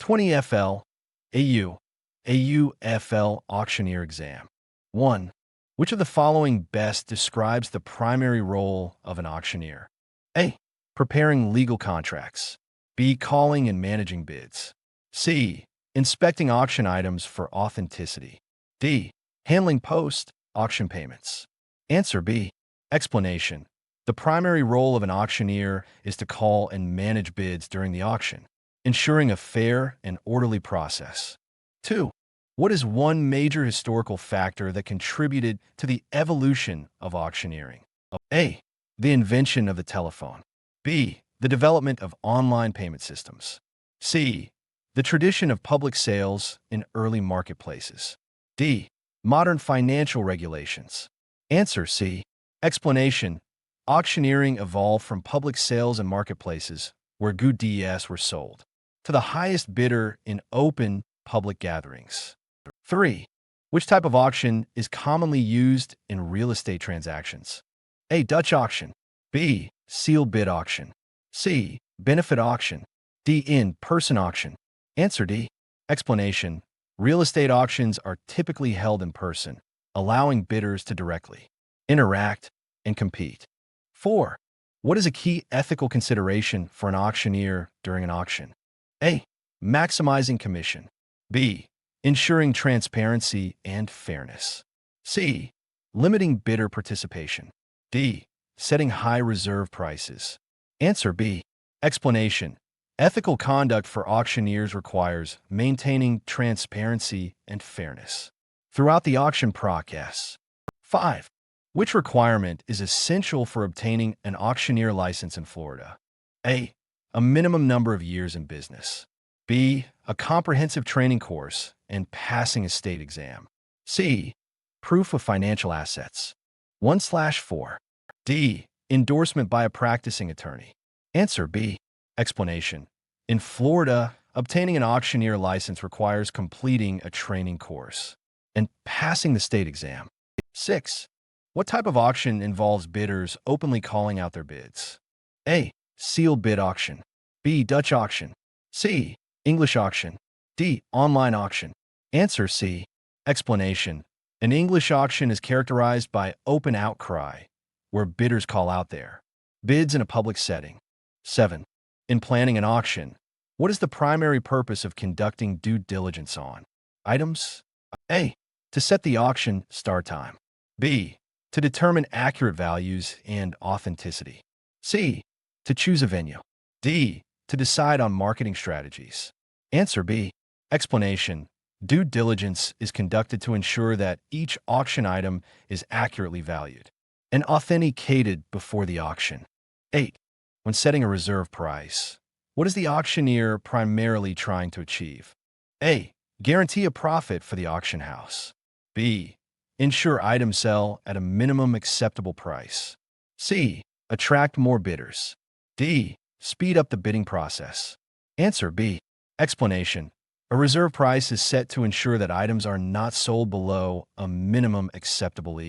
20FLAUAUFL Auctioneer Exam. 1. Which of the following best describes the primary role of an auctioneer? A. Preparing legal contracts. B. Calling and managing bids. C. Inspecting auction items for authenticity. D. Handling post-auction payments. Answer B. Explanation. The primary role of an auctioneer is to call and manage bids during the auction, ensuring a fair and orderly process. 2. What is one major historical factor that contributed to the evolution of auctioneering? A. The invention of the telephone. B. The development of online payment systems. C. The tradition of public sales in early marketplaces. D. Modern financial regulations. Answer C. Explanation. Auctioneering evolved from public sales and marketplaces, where goods were sold, to the highest bidder in open public gatherings. 3. Which type of auction is commonly used in real estate transactions? A. Dutch auction. B. Sealed bid auction. C. Benefit auction. D. In-person auction. Answer D. Explanation. Real estate auctions are typically held in person, allowing bidders to directly interact and compete. 4. What is a key ethical consideration for an auctioneer during an auction? A. Maximizing commission. B. Ensuring transparency and fairness. C. Limiting bidder participation. D. Setting high reserve prices. Answer B. Explanation. Ethical conduct for auctioneers requires maintaining transparency and fairness throughout the auction process. 5. Which requirement is essential for obtaining an auctioneer license in Florida? A. A minimum number of years in business. B. A comprehensive training course and passing a state exam. C. Proof of financial assets. 1/4. D. Endorsement by a practicing attorney. Answer B. Explanation. In Florida, obtaining an auctioneer license requires completing a training course and passing the state exam. 6. What type of auction involves bidders openly calling out their bids? A. Sealed bid auction. B. Dutch auction. C. English auction. D. Online auction. Answer C. Explanation. An English auction is characterized by open outcry, where bidders call out their bids in a public setting. 7. In planning an auction, what is the primary purpose of conducting due diligence on items? A. To set the auction start time. B. To determine accurate values and authenticity. C. To choose a venue. D. To decide on marketing strategies. Answer B. Explanation. Due diligence is conducted to ensure that each auction item is accurately valued and authenticated before the auction. 8. When setting a reserve price, what is the auctioneer primarily trying to achieve? A. Guarantee a profit for the auction house. B. Ensure items sell at a minimum acceptable price. C. Attract more bidders. D. Speed up the bidding process. Answer B. Explanation. A reserve price is set to ensure that items are not sold below a minimum acceptable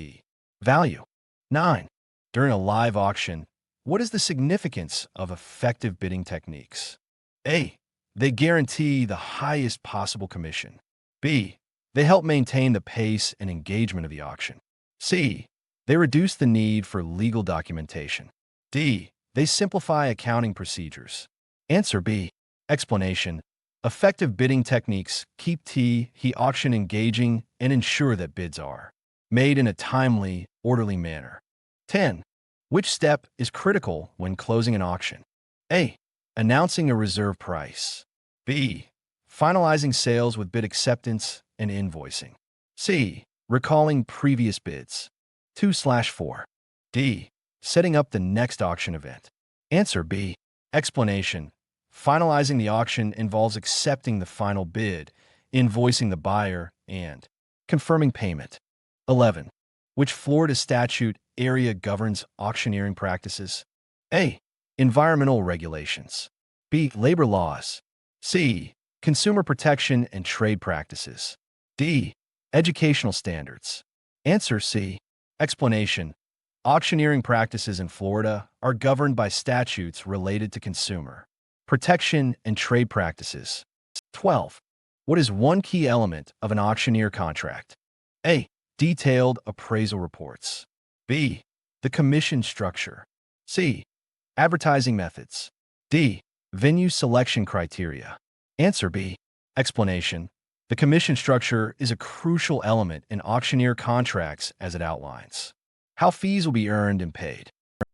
value. 9. During a live auction, what is the significance of effective bidding techniques? A. They guarantee the highest possible commission. B. They help maintain the pace and engagement of the auction. C. They reduce the need for legal documentation. D. They simplify accounting procedures. Answer B. Explanation. Effective bidding techniques keep the auction engaging and ensure that bids are made in a timely, orderly manner. 10. Which step is critical when closing an auction? A. Announcing a reserve price. B. Finalizing sales with bid acceptance and invoicing. C. Recalling previous bids. 2/4. D. Setting up the next auction event. Answer B. Explanation. Finalizing the auction involves accepting the final bid, invoicing the buyer, and confirming payment. 11. Which Florida statute area governs auctioneering practices? A. Environmental regulations. B. Labor laws. C. Consumer protection and trade practices. D. Educational standards. Answer C. Explanation. Auctioneering practices in Florida are governed by statutes related to consumer protection and trade practices. 12. What is one key element of an auctioneer contract? A. Detailed appraisal reports. B. The commission structure. C. Advertising methods. D. Venue selection criteria. Answer B. Explanation. The commission structure is a crucial element in auctioneer contracts as it outlines how fees will be earned and paid.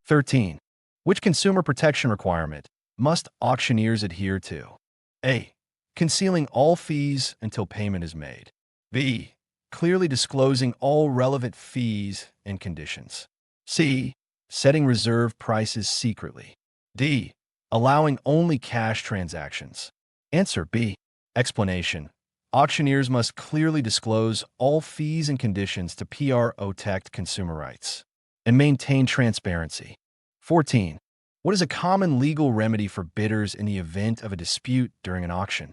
13. Which consumer protection requirement must auctioneers adhere to? A. Concealing all fees until payment is made. B. Clearly disclosing all relevant fees and conditions. C. Setting reserve prices secretly. D. Allowing only cash transactions. Answer B. Explanation. Auctioneers must clearly disclose all fees and conditions to protect consumer rights and maintain transparency. 14. What is a common legal remedy for bidders in the event of a dispute during an auction?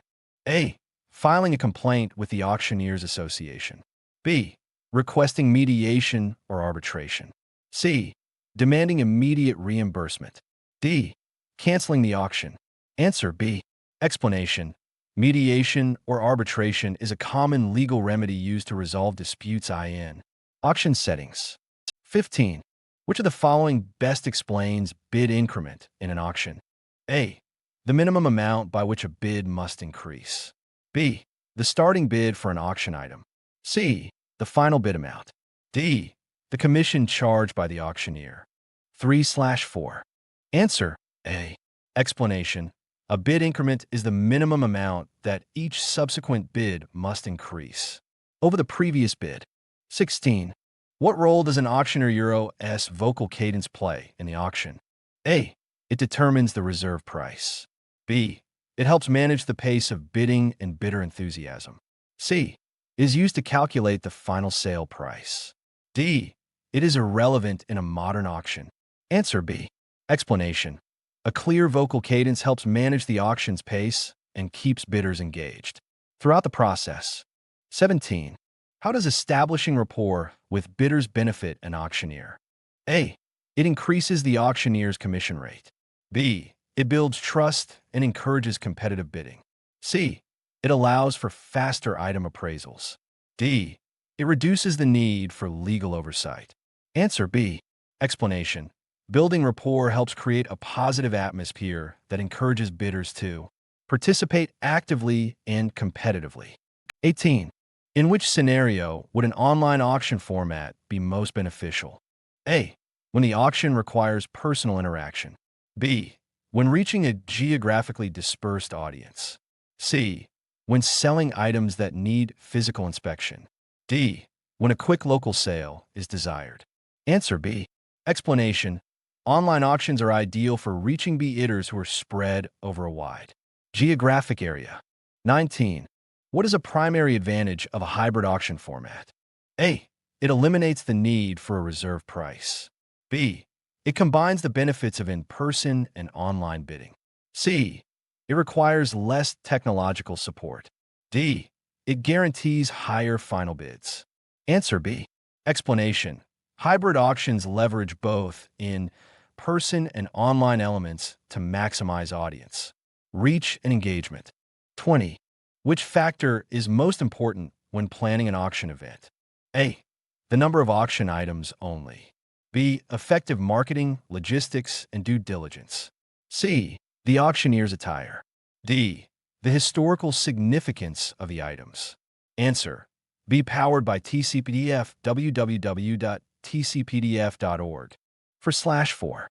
A. Filing a complaint with the Auctioneers Association. B. Requesting mediation or arbitration. C. Demanding immediate reimbursement. D. Canceling the auction. Answer B. Explanation. Mediation or arbitration is a common legal remedy used to resolve disputes in auction settings. 15. Which of the following best explains bid increment in an auction? A. The minimum amount by which a bid must increase. B. The starting bid for an auction item. C. The final bid amount. D. The commission charged by the auctioneer. 3/4. Answer A. Explanation. A bid increment is the minimum amount that each subsequent bid must increase over the previous bid. 16. What role does an auctioneer Euro's vocal cadence play in the auction? A. It determines the reserve price. B. It helps manage the pace of bidding and bidder enthusiasm. C. It is used to calculate the final sale price. D. It is irrelevant in a modern auction. Answer B. Explanation. A clear vocal cadence helps manage the auction's pace and keeps bidders engaged throughout the process. 17. How does establishing rapport with bidders benefit an auctioneer? A. It increases the auctioneer's commission rate. B. It builds trust and encourages competitive bidding. C. It allows for faster item appraisals. D. It reduces the need for legal oversight. Answer B. Explanation. Building rapport helps create a positive atmosphere that encourages bidders to participate actively and competitively. 18. In which scenario would an online auction format be most beneficial? A. When the auction requires personal interaction. B. When reaching a geographically dispersed audience. C. When selling items that need physical inspection. D. When a quick local sale is desired. Answer B. Explanation. Online auctions are ideal for reaching bidders who are spread over a wide geographic area. 19. What is a primary advantage of a hybrid auction format? A. It eliminates the need for a reserve price. B. It combines the benefits of in-person and online bidding. C. It requires less technological support. D. It guarantees higher final bids. Answer B. Explanation. Hybrid auctions leverage both in-person and online elements to maximize audience reach and engagement. 20. Which factor is most important when planning an auction event? A. The number of auction items only. B. Effective marketing, logistics, and due diligence. C. The auctioneer's attire. D. The historical significance of the items. Answer. B. Powered by TCPDF. www.tcpdf.org/4.